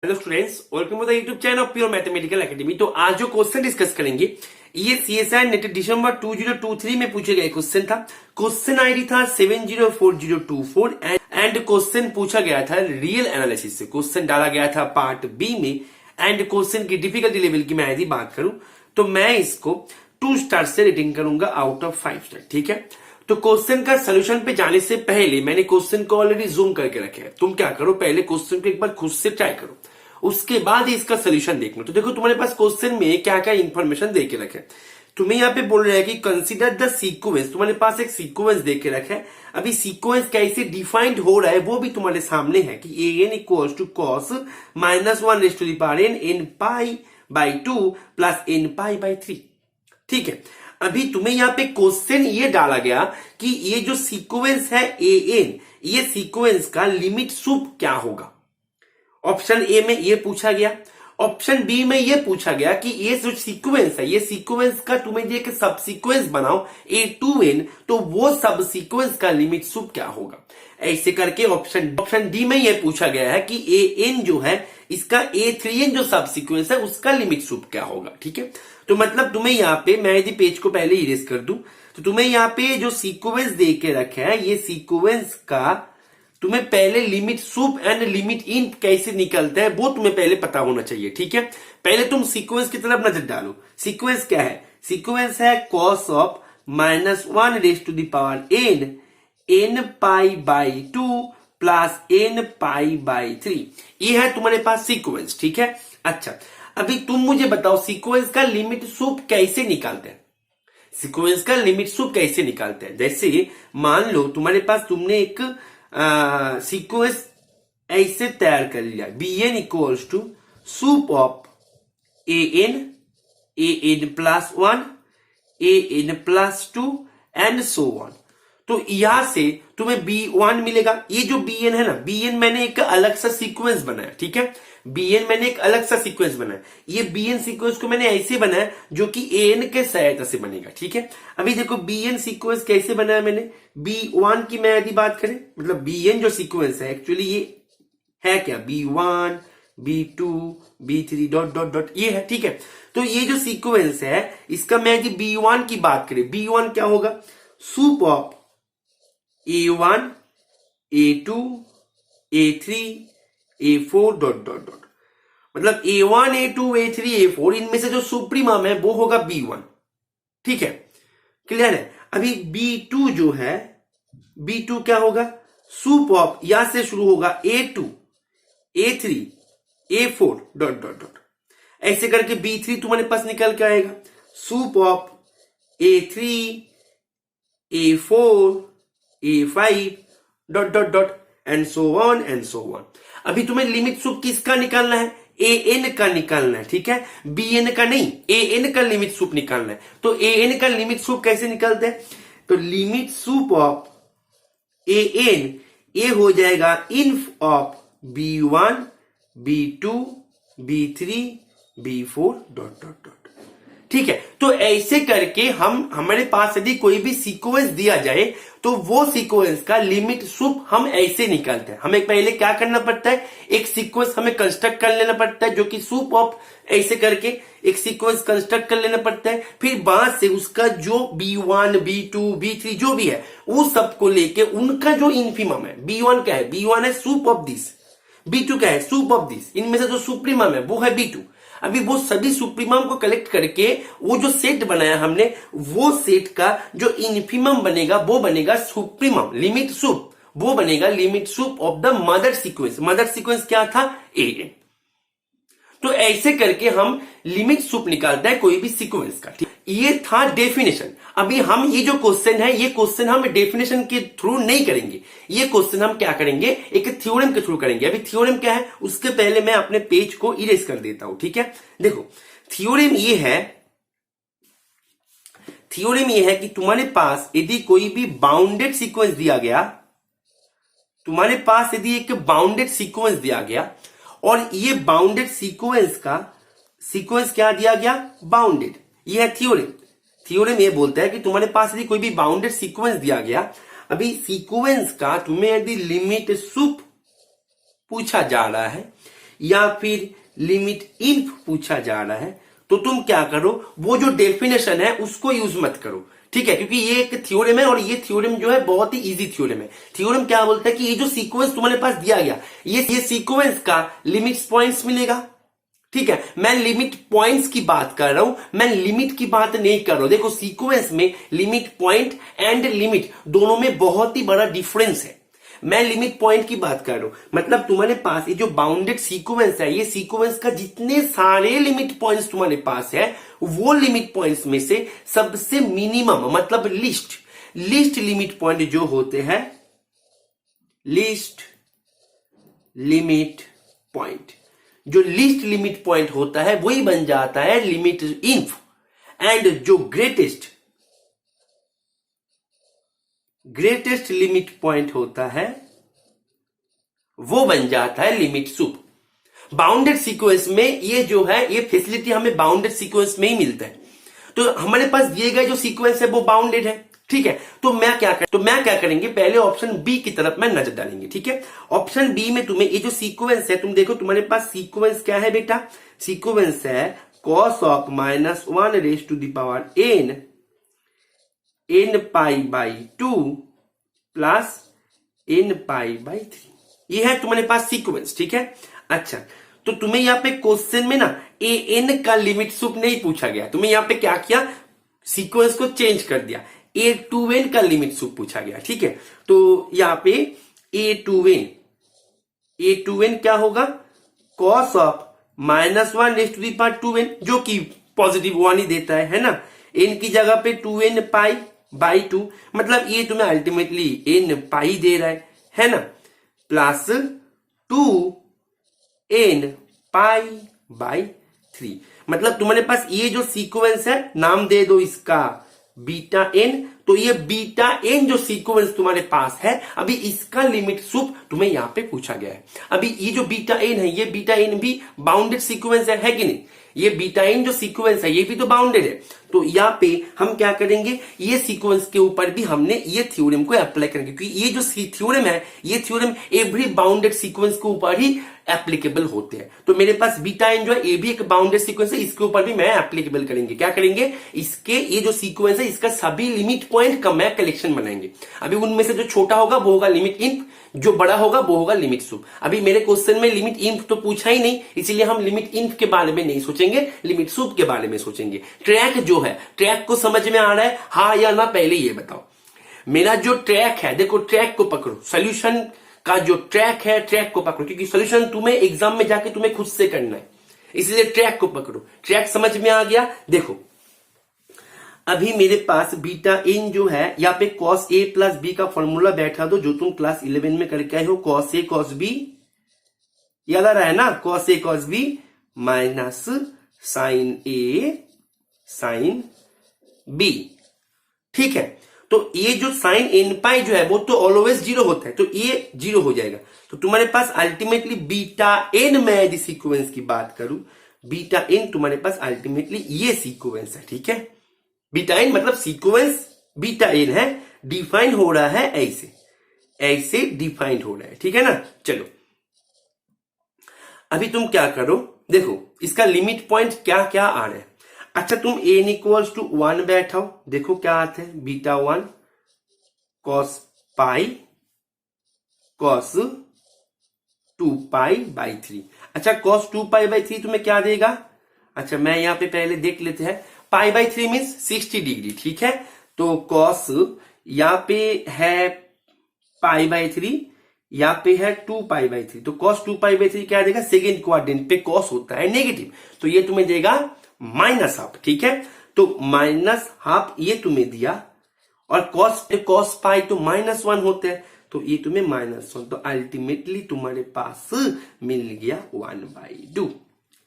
Hello students, welcome to the YouTube channel of pure mathematical academy. तो आज जो question discuss करेंगे ये सीएसआई नेट दिसंबर 2023 में पूछे गए क्वेश्चन था। क्वेश्चन आईडी था 704024 एंड क्वेश्चन पूछा गया था रियल एनालिसिस से। क्वेश्चन डाला गया था पार्ट बी में एंड क्वेश्चन की डिफिकल्टी लेवल की मैं यदि बात करूं तो मैं इसको 2 स्टार से रेटिंग करूंगा आउट ऑफ 5 स्टार। ठीक है, तो क्वेश्चन का सोल्यूशन पे जाने से पहले मैंने क्वेश्चन को ऑलरेडी जूम करके रखे है। तुम क्या करो, पहले क्वेश्चन को एक बार खुद से ट्राई करो, उसके बाद इसका सोल्यूशन देखना। तो देखो तुम्हारे पास क्वेश्चन में क्या क्या इंफॉर्मेशन दे के रखे। तुम्हें यहाँ पे बोल रहा है कि कंसीडर द सीक्वेंस। तुम्हारे पास एक सीक्वेंस दे के रखे। अभी सीक्वेंस कैसे डिफाइंड हो रहा है वो भी तुम्हारे सामने है कि a n equals to cos -1 n pi by 2 plus n pi by 3। ठीक है, अभी तुम्हें यहाँ पे क्वेश्चन ये डाला गया कि ये जो सीक्वेंस है ए एन, ये सीक्वेंस का लिमिट सूप क्या होगा। ऑप्शन ए में ये पूछा गया, ऑप्शन बी में ये पूछा गया कि ये जो सीक्वेंस है, ये सीक्वेंस का तुम्हें ये सब सीक्वेंस बनाओ A2n, तो वो सब सीक्वेंस का लिमिट सूप क्या होगा। ऐसे करके ऑप्शन डी में ये पूछा गया है कि an जो है इसका A3n जो सब सीक्वेंस है उसका लिमिट सूप क्या होगा। ठीक है, तो मतलब तुम्हें यहाँ पे मैं यदि पेज को पहले इरेज कर दूं तो तुम्हें यहाँ पे जो सीक्वेंस दे के रखा है, ये सीक्वेंस का तुम्हें पहले limit soup and limit in कैसे निकलता है वो तुम्हें पहले पता होना चाहिए। ठीक है, पहले तुम सीक्वेंस की तरफ नजर डालो। सीक्वेंस क्या है? सीक्वेंस है cos of -1 n pi by 2 plus n pi by 3। ये है तुम्हारे पास सीक्वेंस। ठीक है, अच्छा अभी तुम मुझे बताओ सीक्वेंस का लिमिट सूप कैसे निकालते हैं। सीक्वेंस का लिमिट सूप कैसे निकालते हैं? जैसे मान लो तुम्हारे पास तुमने एक सीक्वेंस ऐसे तैयार कर लिया, B N equals to sup of A N plus 1 A N plus 2 and so on. तो यहां से तुम्हें B1 मिलेगा। ये जो Bn है ना, Bn मैंने एक अलग सा सीक्वेंस बनाया। ठीक है, Bn मैंने एक अलग सा सीक्वेंस बनाया। ये Bn सीक्वेंस को मैंने ऐसे बनाया जो कि An के सहायता से बनेगा। ठीक है, अभी देखो Bn सीक्वेंस कैसे बनाया मैंने। B1 की मैं यदि बात करें, मतलब Bn जो सीक्वेंस है एक्चुअली ये है क्या, B1 B2 B3 dot dot dot ये है। ठीक है, तो ये जो सीक्वेंस है इसका मैं यदि B1 की बात करें, B1 क्या होगा, soup of A1 A2 A3 A4 dot dot dot, मतलब A1 A2 A3 A4 इनमें से जो सुप्रीमम है वो होगा B1। ठीक है, क्लियर है। अभी B2 जो है, B2 क्या होगा, सूप ऑफ यहां से शुरू होगा A2 A3 A4 dot dot dot, ऐसे करके B3 तुम्हारे पास निकल के आएगा, soup of A3 A4 A5 dot dot dot and so on and so on. अभी तुम्हें लिमिट सूप किसका निकालना है, an का निकालना है। ठीक है, bn का नहीं, an का लिमिट सूप निकालना है। तो an का लिमिट सूप कैसे निकालते हैं, तो लिमिट सूप ऑफ an ये हो जाएगा inf of b1 b2 b3 b4 dot dot dot. ठीक है, तो ऐसे करके हमारे पास यदि कोई भी सीक्वेंस दिया जाए तो वो सीक्वेंस का लिमिट सूप हम ऐसे निकालते हैं। हमें पहले क्या करना पड़ता है, एक सीक्वेंस हमें कंस्ट्रक्ट कर लेना पड़ता है जो कि सूप ऑफ ऐसे करके एक सीक्वेंस कंस्ट्रक्ट कर लेना पड़ता है। फिर बाद से उसका जो B1 B2 B3 जो भी है वो सबको लेके उनका जो इन्फिमम है, B1 क्या है, B1 है सूप ऑफ दिस, B2 क्या है, सूप ऑफ दिस, इनमें से जो सुप्रीमम है वो है B2। अभी वो सभी सुप्रीमम को कलेक्ट करके वो जो सेट बनाया हमने, वो सेट का जो इन्फिमम बनेगा वो बनेगा सुप्रीमम लिमिट सूप, वो बनेगा limit soup of the mother sequence. Mother sequence क्या था, an। तो ऐसे करके हम लिमिट सूप निकालते हैं कोई भी सीक्वेंस का। ये था डेफिनेशन। अभी हम ये जो क्वेश्चन है, ये क्वेश्चन हम डेफिनेशन के थ्रू नहीं करेंगे, ये क्वेश्चन हम क्या करेंगे, एक थ्योरम के थ्रू करेंगे। अभी थ्योरम क्या है उसके पहले मैं अपने पेज को इरेज कर देता हूं। ठीक है, देखो थ्योरम ये है कि तुम्हारे पास यदि कोई भी बाउंडेड सीक्वेंस दिया गया, तुम्हारे पास यदि एक बाउंडेड सीक्वेंस दिया गया और ये बाउंडेड सीक्वेंस का सीक्वेंस क्या दिया गया, बाउंडेड, ये है थ्योरम। थ्योरम ये बोलता है कि तुम्हारे पास यदि कोई भी बाउंडेड सीक्वेंस दिया गया, अभी सीक्वेंस का तुम्हें यदि लिमिट सूप पूछा जा रहा है, या फिर लिमिट इन्फ पूछा जा रहा है तो तुम क्या करो, वो जो डेफिनेशन है उसको यूज मत करो, ठीक है, क्योंकि ये एक थ्योरम है और ये थ्योरम जो है बहुत ही इजी थ्योरम है। थ्योरम क्या बोलता है कि ये जो सीक्वेंस तुम्हारे पास दिया गया, ये सीक्वेंस का लिमिट्स पॉइंट्स मिलेगा, ठीक है। मैं लिमिट पॉइंट्स की बात कर रहा हूं, मैं लिमिट की बात नहीं कर रहा हूं। देखो सीक्वेंस में लिमिट पॉइंट एंड लिमिट दोनों में बहुत ही बड़ा डिफरेंस है। मैं लिमिट पॉइंट की बात कर रहा हूं, मतलब तुम्हारे पास ये जो बाउंडेड सीक्वेंस है, ये सीक्वेंस का जितने सारे लिमिट पॉइंट्स तुम्हारे पास है, वो लिमिट पॉइंट्स में से सबसे मिनिमम मतलब लिस्ट लिमिट पॉइंट जो होते हैं, लिस्ट लिमिट पॉइंट, जो लिस्ट लिमिट पॉइंट होता है वही बन जाता है लिमिट इन्फ, एंड जो ग्रेटेस्ट लिमिट पॉइंट होता है वो बन जाता है लिमिट सुप। बाउंडेड सीक्वेंस में ये जो है, ये फैसिलिटी हमें बाउंडेड सीक्वेंस में ही मिलता है। तो हमारे पास दिए गए जो सीक्वेंस है वो बाउंडेड है, ठीक है। तो मैं क्या करेंगे, पहले ऑप्शन बी की तरफ मैं नजर डालेंगे, ठीक है। ऑप्शन बी में तुम्हें ये जो सीक्वेंस है, तुम देखो तुम्हारे पास सीक्वेंस क्या है बेटा, सीक्वेंस है cos of -1 raise to the power n pi by 2 plus n pi by 3, ये है तुम्हारे पास सीक्वेंस, ठीक है। अच्छा, तो तुम्हें यहां पे क्वेश्चन में ना an का लिमिट सुप नहीं पूछा गया, तुम्हें यहां पे क्या किया, सीक्वेंस को चेंज कर दिया, a2n का लिमिट सुप पूछा गया, ठीक है। तो यहां पे a2n क्या होगा, cos of -1 raise to the power 2n, जो कि पॉजिटिव 1 ही देता है ना। n की जगह पे 2n पाई बाई 2, मतलब ये तुम्हें अल्टीमेटली n पाई दे रहा है ना, प्लस 2n पाई बाई 3, मतलब तुम्हारे पास ये जो सीक्वेंस है, नाम दे दो इसका बीटा एन, तो ये बीटा एन जो सीक्वेंस तुम्हारे पास है, अभी इसका लिमिट सुप तुम्हें यहां पे पूछा गया है। अभी ये जो बीटा एन है, ये बीटा एन भी बाउंडेड सीक्वेंस है कि नहीं, ये बीटा एन जो सीक्वेंस है ये भी तो बाउंडेड है। तो यहाँ पे हम क्या करेंगे, ये सीक्वेंस के ऊपर भी हमने ये थ्योरम को अप्लाई करेंगे, क्योंकि ये जो थ्योरम है, ये थ्योरम एवरी बाउंडेड सीक्वेंस के ऊपर ही एप्लीकेबल होते हैं। तो मेरे पास बीटा एन जो है, ये भी एक बाउंडेड सीक्वेंस है, इसके ऊपर भी मैं एप्लीकेबल करेंगे। क्या करेंगे, इसके ये जो सीक्वेंस है, इसका सभी लिमिट पॉइंट का मैं कलेक्शन बनाएंगे। अभी उनमें से जो छोटा होगा वो होगा लिमिट इन्फ, जो बड़ा होगा वो होगा लिमिट सुप। अभी मेरे क्वेश्चन में लिमिट इन्फ तो पूछा ही नहीं, इसीलिए हम लिमिट इन्फ के बारे में नहीं सोचेंगे, लिमिट सुप के बारे में सोचेंगे। ट्रैक जो है, ट्रैक को समझ में आ रहा है हाँ या ना, पहले ये बताओ। मेरा जो ट्रैक है, देखो ट्रैक को पकड़ो, सोल्यूशन का जो ट्रैक है, ट्रैक को पकड़ो, क्योंकि सोल्यूशन तुम्हें एग्जाम में जाके तुम्हें खुद से करना है, इसलिए ट्रैक को पकड़ो। ट्रैक समझ में आ गया। देखो अभी मेरे पास बीटा इन जो है, यहाँ पे cos a प्लस बी का फॉर्मूला बैठा दो, जो तुम क्लास 11 में करके आए हो, cos a cos b, याद आ रहा है ना, cos a cos b minus sine a sine b, ठीक है। तो ये जो साइन n पाई जो है वो तो ऑलवेज 0 होता है, तो ये 0 हो जाएगा। तो तुम्हारे पास अल्टीमेटली बीटा n, मैं यदि सीक्वेंस की बात करूं, बीटा n तुम्हारे पास अल्टीमेटली ये सीक्वेंस है, ठीक है। बीटा एन मतलब सीक्वेंस बीटा एन है, डिफाइन हो रहा है ऐसे डिफाइंड हो रहा है, ठीक है ना। चलो अभी तुम क्या करो, देखो इसका लिमिट पॉइंट क्या क्या आ रहा है। अच्छा, तुम n इक्वल्स टू 1 बैठाओ, देखो क्या आता है, beta 1 cos pi cos 2 pi by 3। अच्छा, कॉस 2 पाई बाई 3 तुम्हें क्या देगा, अच्छा मैं यहां पे पहले देख लेते हैं, पाई बाई 3 मीन्स 60 डिग्री, ठीक है। तो कॉस यहाँ पे है पाई बाई 3, यहाँ पे है 2 पाई बाई 3, तो कॉस 2 पाई बाई 3 क्या देगा, सेकेंड क्वाड्रेंट पे कॉस होता है नेगेटिव, तो ये तुम्हें देगा -हाफ, ठीक है। तो -हाफ ये तुम्हें दिया, और कॉस पाई तो -1 होते हैं, तो ये तुम्हें -1, तो अल्टीमेटली तुम्हारे पास मिल गया 1/2,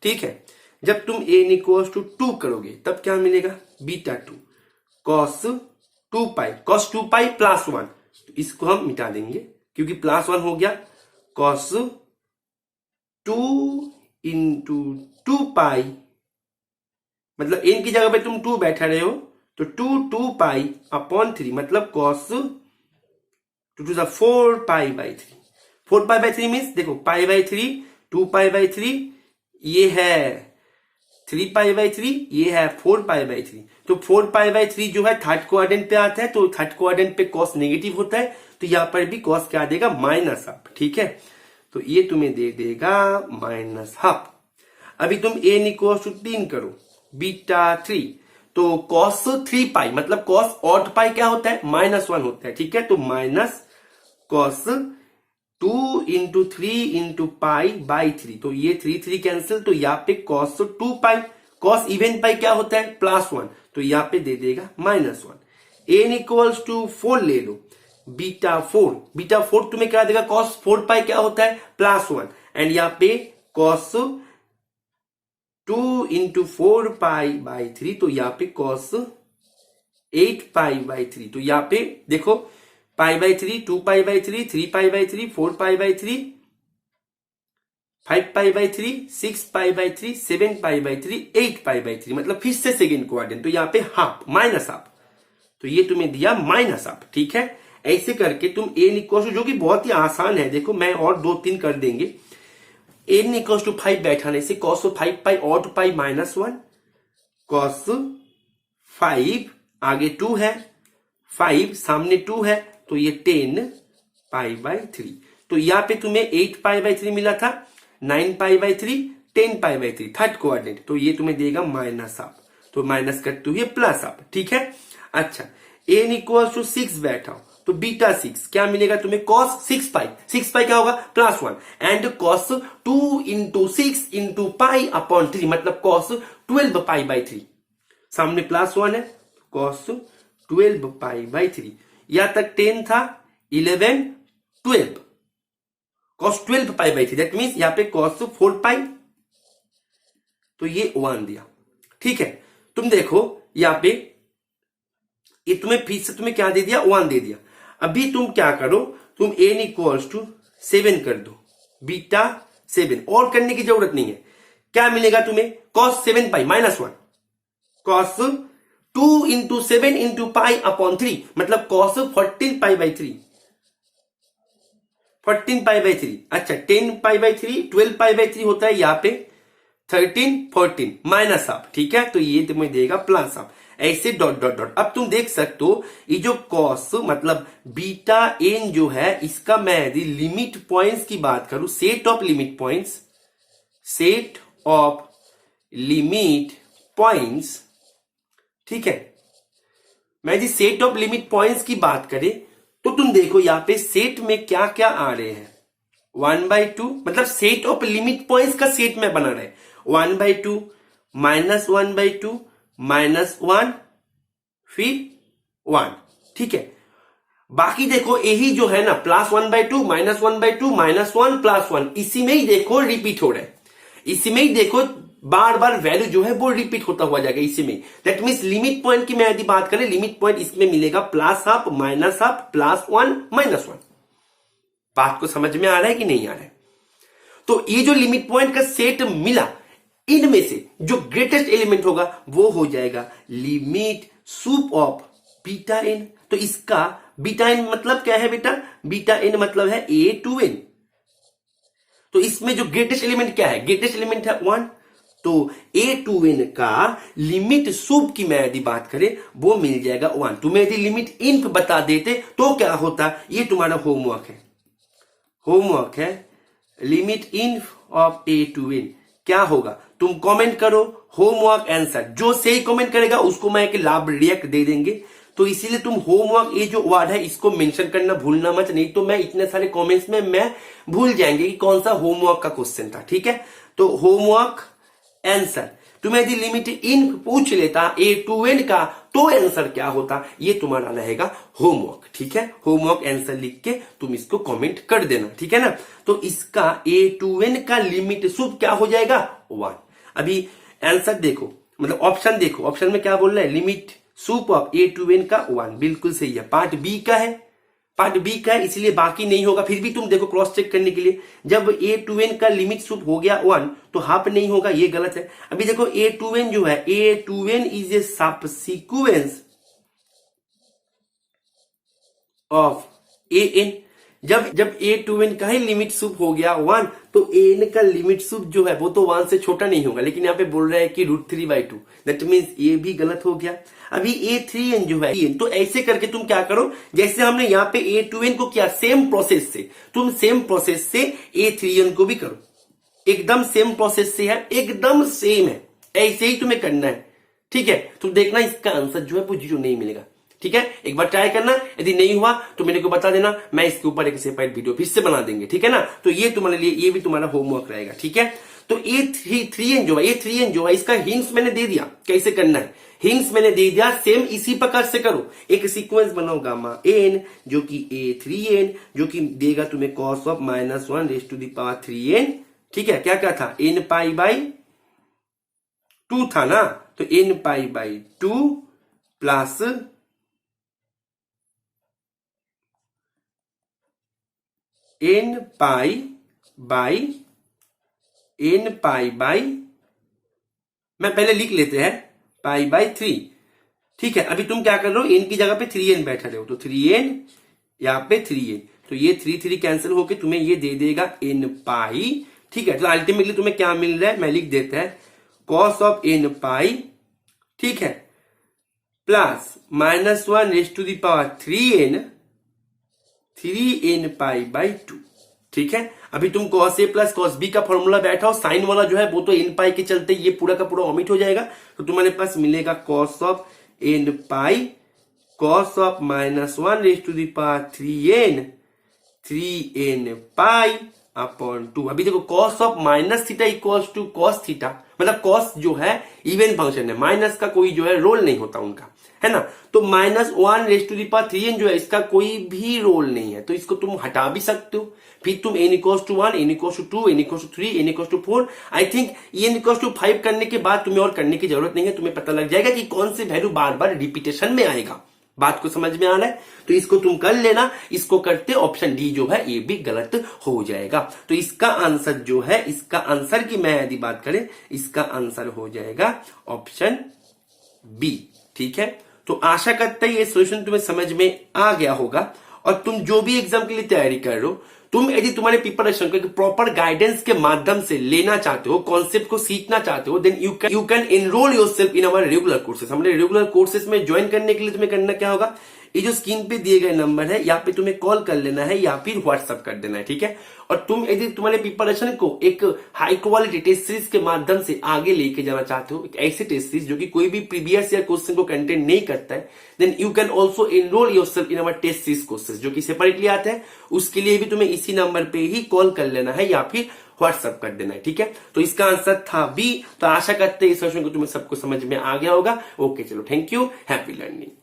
ठीक है। जब तुम n इक्वल्स टू 2 करोगे तब क्या मिलेगा, बीटा 2 cos 2 पाई प्लस 1, तो इसको हम मिटा देंगे क्योंकि +1 हो गया, cos 2 इंटू 2 पाई, मतलब n की जगह पे तुम 2 बैठा रहे हो, तो 2 पाई अपॉन 3, मतलब cos 2 to the 4 pi by 3, 4 pi by 3 means देखो पाई बाई 3 2π/3, ये है 3π/3, ये है 4π/3। तो 4π/3 जो है थर्ड क्वाड्रेंट पे आता है, तो थर्ड क्वाड्रेंट पे कॉस नेगेटिव होता है, तो यहां पर भी कॉस क्या देगा, माइनस हाफ। ठीक है, तो ये तुम्हें दे देगा माइनस हाफ। अभी तुम n इक्वल टू 3 करो, β3, तो कॉस 3π मतलब कॉस ऑड पाई क्या होता है, -1 होता है। ठीक है, तो माइनस कॉस 2 इंटू 3 इंटू π/3, तो ये 3 कैंसिल, तो यहाँ पे कॉस 2π, कॉस इवन पाई क्या होता है, +1, तो यहाँ पे दे देगा -1। n इक्वल्स टू 4 ले लो, β4 तुम्हें क्या देगा, कॉस 4π क्या होता है, +1, एंड यहाँ पे कॉस 2 इंटू 4π/3, तो यहाँ पे कॉस 8π/3, तो यहाँ पे देखो π/3, 2π/3, 3π/3, 4π/3, 5π/3, 6π/3, 7π/3, 8π/3, मतलब फिर से सेकेंड क्वाड्रेंट, तो यहाँ पे हाफ, माइनस हाफ, तो ये तुम्हें दिया माइनस हाफ। ठीक है, ऐसे करके तुम n इक्वल टू, जो कि बहुत ही आसान है, देखो मैं और 2-3 कर देंगे, n इक्वल टू 5 बैठाने से cos 5π ऑड पाई -1, cos 5 आगे 2 है, 5 सामने 2 है, तो ये 10π/3, तो यहाँ पे तुम्हें 8π/3 मिला था, 9π/3, 10π/3 थर्ड क्वाड्रेंट, तो ये तुम्हें देगा माइनस हाफ, तो माइनस करते हुए प्लस हाफ। ठीक है, अच्छा n इक्वल टू 6 बैठाओ, तो β6 क्या मिलेगा तुम्हें, cos 6π क्या होगा, +1, एंड cos 2 इंटू 6 इंटू π/3 मतलब cos 12π/3, सामने +1 है, cos 12π/3, यहां तक 10 था, 11, 12, cos 12π/3, दैट मीन्स यहाँ पे cos 4π, तो ये 1 दिया। ठीक है, तुम देखो यहाँ पे ये तुम्हें फिर से तुम्हें क्या दे दिया, 1 दे दिया। अभी तुम क्या करो, तुम n इक्वल्स टू 7 कर दो, β7, और करने की जरूरत नहीं है, क्या मिलेगा तुम्हें, cos 7π -1, cos 2 इंटू 7 इंटू π/3 मतलब cos 14π/3, 14π/3, अच्छा 10π/3, 12π/3 होता है यहाँ पे, 13, 14 माइनस हाफ। ठीक है, तो ये तुम्हें देगा प्लस हाफ, ऐसे डॉट डॉट डॉट। अब तुम देख सकते हो ये जो कॉस मतलब βn जो है, इसका मैं यदि लिमिट पॉइंट्स की बात करूं, set of limit points, set of limit points, ठीक है, मैं यदि सेट ऑफ लिमिट पॉइंट्स की बात करें, तो तुम देखो यहाँ पे सेट में क्या क्या आ रहे हैं, 1/2 मतलब सेट ऑफ लिमिट पॉइंट्स का सेट में बना रहे, 1/2, -1/2, -1, फिर 1। ठीक है, बाकी देखो यही जो है ना, +1/2, -1/2, -1, +1, इसी में ही देखो रिपीट हो रहा है, इसी में ही देखो बार बार वैल्यू जो है वो रिपीट होता हुआ जाएगा इसी में। दैट मीन्स लिमिट पॉइंट की मैं यदि बात करें, लिमिट पॉइंट इसमें मिलेगा +हाफ, -हाफ, +1, -1। बात को समझ में आ रहा है कि नहीं आ रहा है? तो ये जो लिमिट पॉइंट का सेट मिला, इनमें से जो ग्रेटेस्ट एलिमेंट होगा वो हो जाएगा लिमिट सुप ऑफ βn। तो इसका βn मतलब क्या है बेटा, βn मतलब है a to n। तो इसमें जो ग्रेटेस्ट एलिमेंट क्या है, ग्रेटेस्ट एलिमेंट है 1। तो a to n का लिमिट सुप की मैं यदि बात करें वो मिल जाएगा 1। तुम्हें यदि लिमिट इन्फ बता देते तो क्या होता, ये तुम्हारा होमवर्क है, होमवर्क है। Limit inf of a to n क्या होगा, तुम कमेंट करो होमवर्क आंसर, जो सही कमेंट करेगा उसको मैं एक लाभ रिएक्ट दे देंगे। तो इसीलिए तुम होमवर्क, ये जो वर्ड है इसको मेंशन करना भूलना मत, नहीं तो मैं इतने सारे कमेंट्स में मैं भूल जाएंगे कि कौन सा होमवर्क का क्वेश्चन था। ठीक है, तो होमवर्क आंसर, तुम्हें यदि लिमिट इन पूछ लेता a to n का तो आंसर क्या होता, ये तुम्हारा रहेगा होमवर्क। ठीक है, होमवर्क आंसर लिख के तुम इसको कमेंट कर देना, ठीक है ना। तो इसका a to n का लिमिट सुप क्या हो जाएगा 1। अभी आंसर देखो, मतलब ऑप्शन देखो, ऑप्शन में क्या बोल रहा है, limit soup of a to n का 1, बिल्कुल सही है। पार्ट बी का है, पार्ट बी का है, इसलिए बाकी नहीं होगा। फिर भी तुम देखो क्रॉस चेक करने के लिए, जब a to n का लिमिट सुप हो गया 1 तो हाफ नहीं होगा, ये गलत है। अभी देखो a to n जो है, a to n is a subsequence of an। जब a to n का ही लिमिट सुप हो गया 1 तो एन का लिमिट सूप जो है वो तो 1 से छोटा नहीं होगा, लेकिन यहाँ पे बोल रहा है कि √3/2, दैट मीन्स ये भी गलत हो गया। अभी a3n जो है, तो ऐसे करके तुम क्या करो, जैसे हमने यहाँ पे a2n को किया सेम प्रोसेस से, तुम सेम प्रोसेस से a3n को भी करो, एकदम सेम प्रोसेस से है, एकदम सेम है, ऐसे ही तुम्हें करना है। ठीक है, तो देखना इसका आंसर जो है वो 0 नहीं मिलेगा। ठीक है, एक बार ट्राई करना, यदि नहीं हुआ तो मेरे को बता देना, मैं इसके ऊपर एक सेपरेट वीडियो फिर से बना देंगे। ठीक है ना, तो ये तुम्हारे लिए, ये भी तुम्हारा होमवर्क रहेगा। ठीक है, तो a3n जो है इसका हिंट्स मैंने दे दिया कैसे करना है, हिंट्स मैंने दे दिया, सेम इसी प्रकार से करो। एक सीक्वेंस बनाओ गामा n जो कि a3n जो कि देगा तुम्हें cos ऑफ -1�3n। ठीक है, क्या क्या था, n π/2 था ना, तो n π/2 प्लस n π/, मैं पहले लिख लेते हैं, π/3। ठीक है, अभी तुम क्या कर रहे हो, n की जगह पे 3n बैठा रहे हो, तो 3n यहाँ पे 3n, तो ये 3 कैंसिल होके तुम्हें ये दे देगा n π। ठीक है, तो अल्टीमेटली तुम्हें क्या मिल रहा है, मैं लिख देता है cos ऑफ n π, ठीक है, प्लस -1⁵3n3n π/2। ठीक है, अभी तुम cos a plus cos b का फॉर्मूला बैठाओ, साइन वाला जो है वो तो n π के चलते ये पूरा का पूरा ओमिट हो जाएगा, तो तुम्हारे पास मिलेगा cos of n π cos of -1⁵3n3n π/2। अभी देखो cos ऑफ -θ इक्वल्स टू cos थीटा, मतलब cos जो है इवन फंक्शन है, माइनस का कोई जो है रोल नहीं होता उनका, है ना, तो -1⁵3n जो है इसका कोई भी रोल नहीं है, तो इसको तुम हटा भी सकते हो। फिर तुम n = 1, n = 2, n = 3, n = 4, I think n = 5 करने के बाद तुम्हें और करने की जरूरत नहीं है, तुम्हें पता लग जाएगा कि कौन से वैल्यू बार बार रिपीटेशन में आएगा। बात को समझ में आ रहा है, तो इसको तुम कर लेना, इसको करते ऑप्शन डी जो है ये भी गलत हो जाएगा। तो इसका आंसर जो है, इसका आंसर की मैं यदि बात करें, इसका आंसर हो जाएगा ऑप्शन बी। ठीक है, तो आशा करता है ये सॉल्यूशन तुम्हें समझ में आ गया होगा, और तुम जो भी एग्जाम के लिए तैयारी कर रहे हो, तुम यदि तुम्हारे प्रिपरेशन को प्रॉपर गाइडेंस के माध्यम से लेना चाहते हो, कॉन्सेप्ट को सीखना चाहते हो, then you can enroll yourself in our regular courses. हमारे रेगुलर कोर्सेज में ज्वाइन करने के लिए तुम्हें करना क्या होगा, ये जो स्क्रीन पे दिए गए नंबर है, यहाँ पे तुम्हें कॉल कर लेना है या फिर व्हाट्सअप कर देना है। ठीक है, और तुम यदि तुम्हारे प्रिपरेशन को एक हाई क्वालिटी टेस्ट सीरीज के माध्यम से आगे लेके जाना चाहते हो, एक ऐसे टेस्ट सीरीज जो कि कोई भी प्रीवियस ईयर क्वेश्चन को कंटेंट नहीं करता है, then you can also enroll yourself in our test series courses जो कि सेपरेटली आते हैं। उसके लिए भी तुम्हें इसी नंबर पे ही कॉल कर लेना है या फिर व्हाट्सअप कर देना है। ठीक है, तो इसका आंसर था बी। तो आशा करते हैं इस क्वेश्चन को तुम्हें सबको समझ में आ गया होगा। ओके, चलो, थैंक यू, हैप्पी लर्निंग।